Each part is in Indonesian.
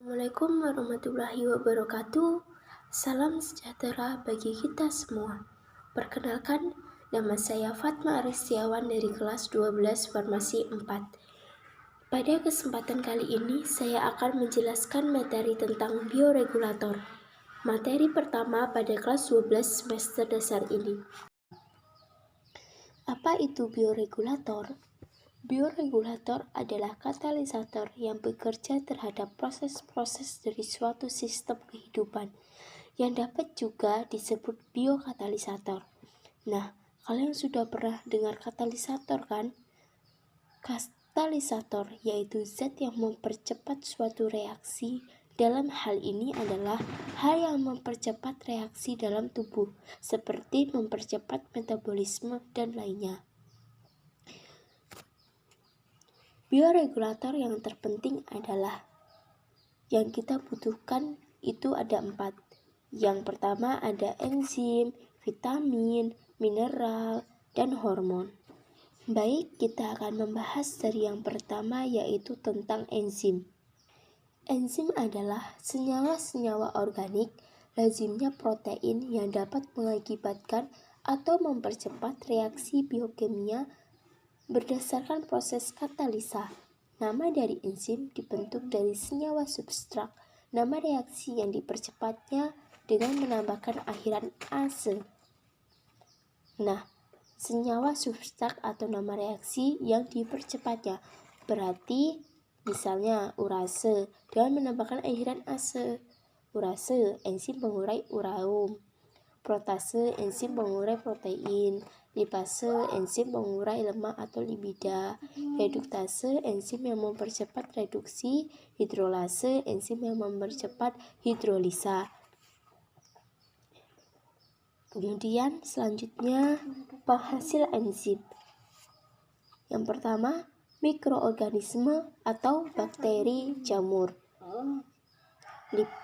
Assalamualaikum warahmatullahi wabarakatuh. Salam sejahtera bagi kita semua. Perkenalkan, nama saya Fatma Aristiawan dari kelas 12 Farmasi 4. Pada kesempatan kali ini, saya akan menjelaskan materi tentang bioregulator. Materi pertama pada kelas 12 semester dasar ini. Apa itu bioregulator? Bioregulator adalah katalisator yang bekerja terhadap proses-proses dari suatu sistem kehidupan, yang dapat juga disebut biokatalisator. Nah, kalian sudah pernah dengar katalisator kan? Katalisator yaitu zat yang mempercepat suatu reaksi. Dalam hal ini adalah hal yang mempercepat reaksi dalam tubuh, seperti mempercepat metabolisme dan lainnya. Bioregulator yang terpenting adalah yang kita butuhkan itu ada 4. Yang pertama ada enzim, vitamin, mineral, dan hormon. Baik, kita akan membahas dari yang pertama yaitu tentang enzim. Enzim adalah senyawa-senyawa organik, lazimnya protein yang dapat mengakibatkan atau mempercepat reaksi biokimia berdasarkan proses katalisa. Nama dari enzim dibentuk dari senyawa substrat. Nama reaksi yang dipercepatnya dengan menambahkan akhiran ase. Nah, senyawa substrat atau nama reaksi yang dipercepatnya berarti misalnya urase dengan menambahkan akhiran ase. Urase, enzim pengurai ureum. Protase, enzim pengurai protein. Lipase, enzim pengurai lemak atau lipida. Reduktase, enzim yang mempercepat reduksi. Hidrolase, enzim yang mempercepat hidrolisa. Kemudian selanjutnya penghasil enzim. Yang pertama, mikroorganisme atau bakteri jamur.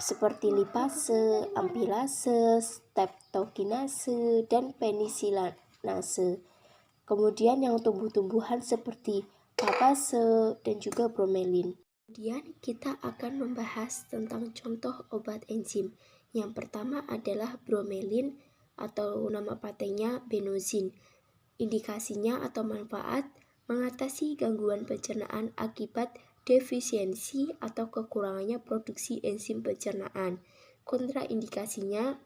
Seperti lipase, amilase, streptokinase, dan penisilinase. Kemudian yang tumbuh-tumbuhan seperti papace dan juga bromelin. Kemudian kita akan membahas tentang contoh obat enzim. Yang pertama adalah bromelin atau nama patentnya benozin. Indikasinya atau manfaat mengatasi gangguan pencernaan akibat defisiensi atau kekurangannya produksi enzim pencernaan. Kontraindikasinya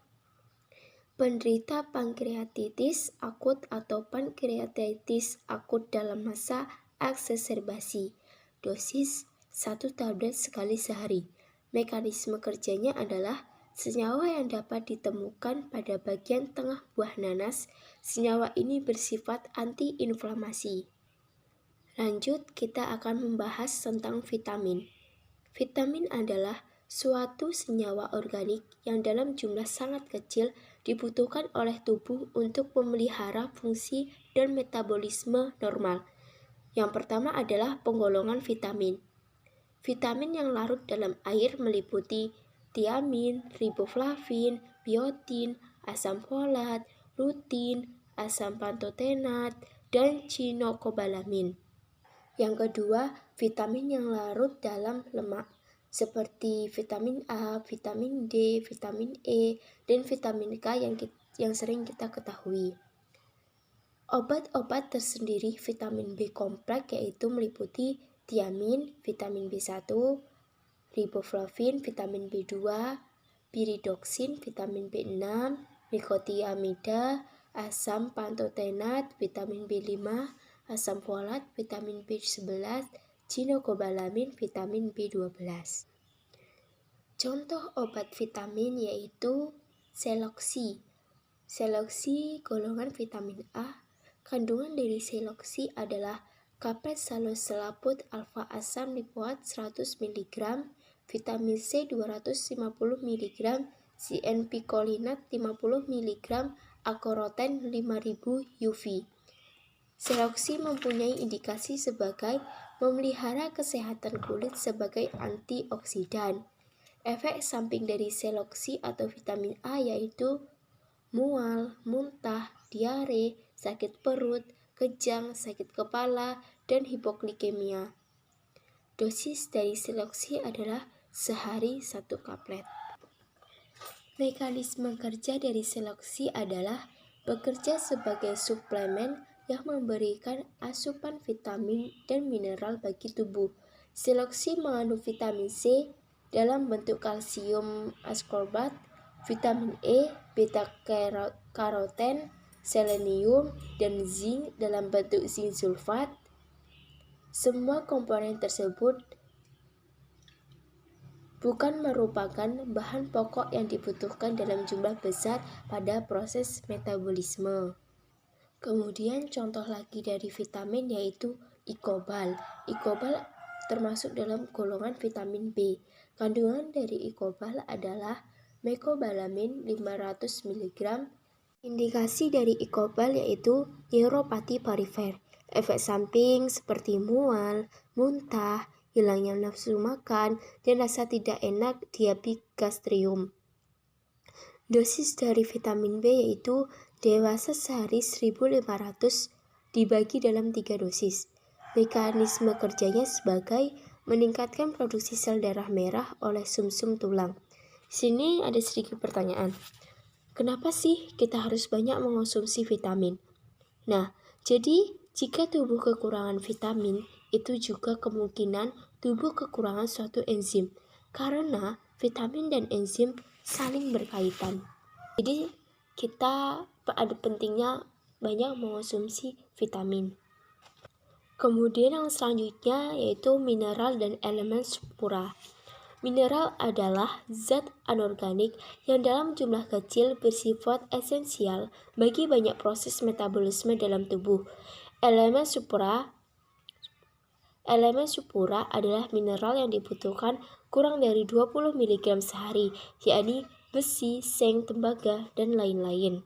penderita pankreatitis akut atau pankreatitis akut dalam masa eksacerbasi. Dosis 1 tablet sekali sehari. Mekanisme kerjanya adalah senyawa yang dapat ditemukan pada bagian tengah buah nanas. Senyawa ini bersifat antiinflamasi. Lanjut, kita akan membahas tentang vitamin. Vitamin adalah suatu senyawa organik yang dalam jumlah sangat kecil dibutuhkan oleh tubuh untuk memelihara fungsi dan metabolisme normal. Yang pertama adalah penggolongan vitamin. Vitamin yang larut dalam air meliputi tiamin, riboflavin, biotin, asam folat, rutin, asam pantotenat, dan cyanokobalamin. Yang kedua, vitamin yang larut dalam lemak seperti vitamin A, vitamin D, vitamin E, dan vitamin K yang sering kita ketahui. Obat-obat tersendiri vitamin B kompleks yaitu meliputi tiamin, vitamin B1, riboflavin, vitamin B2, piridoksin, vitamin B6, nikotiamida, asam pantotenat, vitamin B5, asam folat, vitamin B11, cyanokobalamin, vitamin B12. Contoh obat vitamin yaitu seloksi. Seloksi golongan vitamin A. Kandungan dari seloksi adalah kapsalocilaput alfa asam lipoat 100 mg, vitamin C 250 mg, cyanpicolinat 50 mg, akoroten 5000 UV. Seloksi mempunyai indikasi sebagai memelihara kesehatan kulit sebagai antioksidan. Efek samping dari seloksi atau vitamin A yaitu mual, muntah, diare, sakit perut, kejang, sakit kepala, dan hipoglikemia. Dosis dari Siloxi adalah sehari 1 kaplet. Mekanisme kerja dari Siloxi adalah bekerja sebagai suplemen yang memberikan asupan vitamin dan mineral bagi tubuh. Siloxi mengandung vitamin C dalam bentuk kalsium ascorbat, vitamin E, beta-karoten, selenium, dan zinc dalam bentuk zinc sulfat. Semua komponen tersebut bukan merupakan bahan pokok yang dibutuhkan dalam jumlah besar pada proses metabolisme. Kemudian contoh lagi dari vitamin yaitu ikobal. Ikobal termasuk dalam golongan vitamin B. Kandungan dari ikobal adalah mecobalamin 500 mg. Indikasi dari ikobal yaitu neuropati perifer. Efek samping seperti mual, muntah, hilangnya nafsu makan, dan rasa tidak enak di epigastrium. Dosis dari vitamin B yaitu dewasa sehari 1500 dibagi dalam 3 dosis. Mekanisme kerjanya sebagai meningkatkan produksi sel darah merah oleh sumsum tulang. Sini ada sedikit pertanyaan. Kenapa sih kita harus banyak mengonsumsi vitamin? Nah, jadi jika tubuh kekurangan vitamin, itu juga kemungkinan tubuh kekurangan suatu enzim, karena vitamin dan enzim saling berkaitan. Jadi kita ada pentingnya banyak mengonsumsi vitamin. Kemudian yang selanjutnya yaitu mineral dan elemen sulfura. Mineral adalah zat anorganik yang dalam jumlah kecil bersifat esensial bagi banyak proses metabolisme dalam tubuh. Elemen sulfura adalah mineral yang dibutuhkan kurang dari 20 mg sehari, yakni besi, seng, tembaga, dan lain-lain.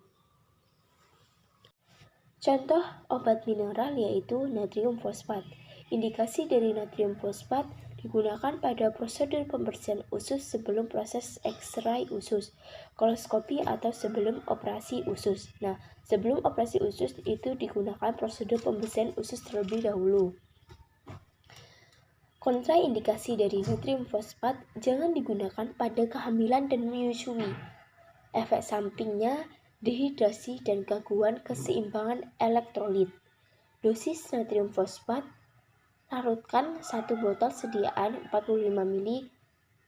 Contoh obat mineral yaitu natrium fosfat. Indikasi dari natrium fosfat digunakan pada prosedur pembersihan usus sebelum proses ekstrai usus, koloskopi atau sebelum operasi usus. Nah, sebelum operasi usus itu digunakan prosedur pembersihan usus terlebih dahulu. Kontraindikasi dari natrium fosfat jangan digunakan pada kehamilan dan menyusui. Efek sampingnya dehidrasi dan gangguan keseimbangan elektrolit. Dosis natrium fosfat larutkan 1 botol sediaan 45 ml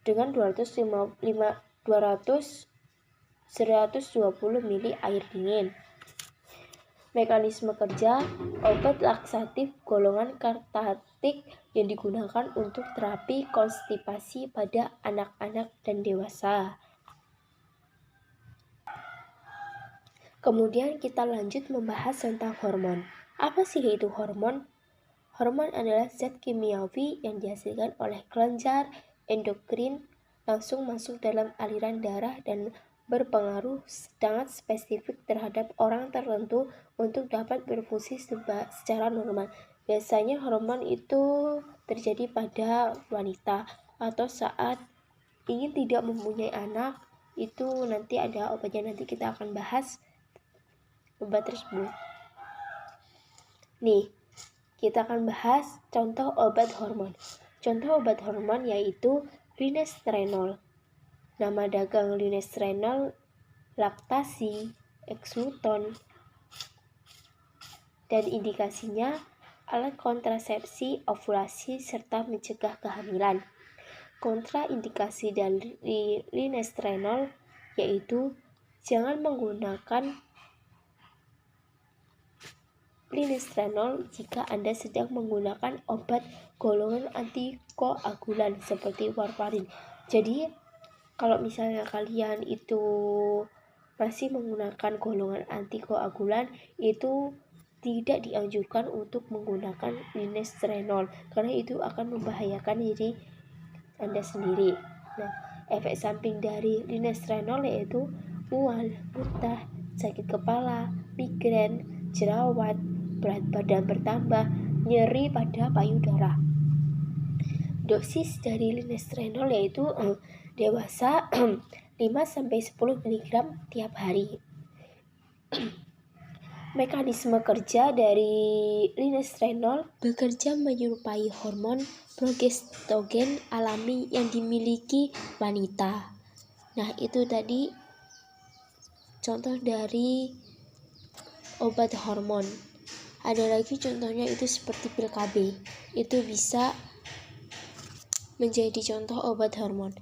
dengan 120 ml air dingin. Mekanisme kerja obat laksatif golongan kartatik yang digunakan untuk terapi konstipasi pada anak-anak dan dewasa. Kemudian kita lanjut membahas tentang hormon. Apa sih itu hormon? Hormon adalah zat kimiawi yang dihasilkan oleh kelenjar endokrin langsung masuk dalam aliran darah dan berpengaruh sangat spesifik terhadap orang tertentu untuk dapat berfungsi secara normal. Biasanya hormon itu terjadi pada wanita atau saat ingin tidak mempunyai anak. Itu nanti ada obatnya, nanti kita akan bahas obat tersebut. Nih, kita akan bahas contoh obat hormon. Contoh obat hormon yaitu linestrenol. Nama dagang linestrenol laktasi, Exmuton. Dan indikasinya alat kontrasepsi, ovulasi, serta mencegah kehamilan. Kontraindikasi dari linestrenol yaitu jangan menggunakan linestrenol jika Anda sedang menggunakan obat golongan antikoagulan seperti warfarin. Jadi, kalau misalnya kalian itu masih menggunakan golongan antikoagulan, itu tidak dianjurkan untuk menggunakan linestrenol karena itu akan membahayakan diri Anda sendiri. Nah, efek samping dari linestrenol yaitu mual, muntah, sakit kepala, migrain, jerawat, berat badan bertambah, nyeri pada payudara. Dosis dari linestrenol yaitu dewasa 5-10 mg tiap hari. Mekanisme kerja dari linestrenol bekerja menyerupai hormon progesterogen alami yang dimiliki wanita. Nah, itu tadi contoh dari obat hormon. Ada lagi contohnya itu seperti pil KB. Itu bisa menjadi contoh obat hormon.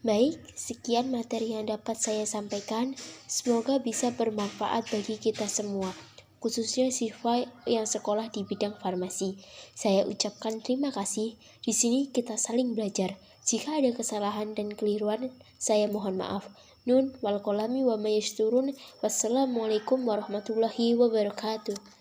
Baik, sekian materi yang dapat saya sampaikan. Semoga bisa bermanfaat bagi kita semua, khususnya siswa yang sekolah di bidang farmasi. Saya ucapkan terima kasih. Di sini kita saling belajar. Jika ada kesalahan dan keliruan, saya mohon maaf. Nun wal kolami wa mayasturun. Wassalamualaikum warahmatullahi wabarakatuh.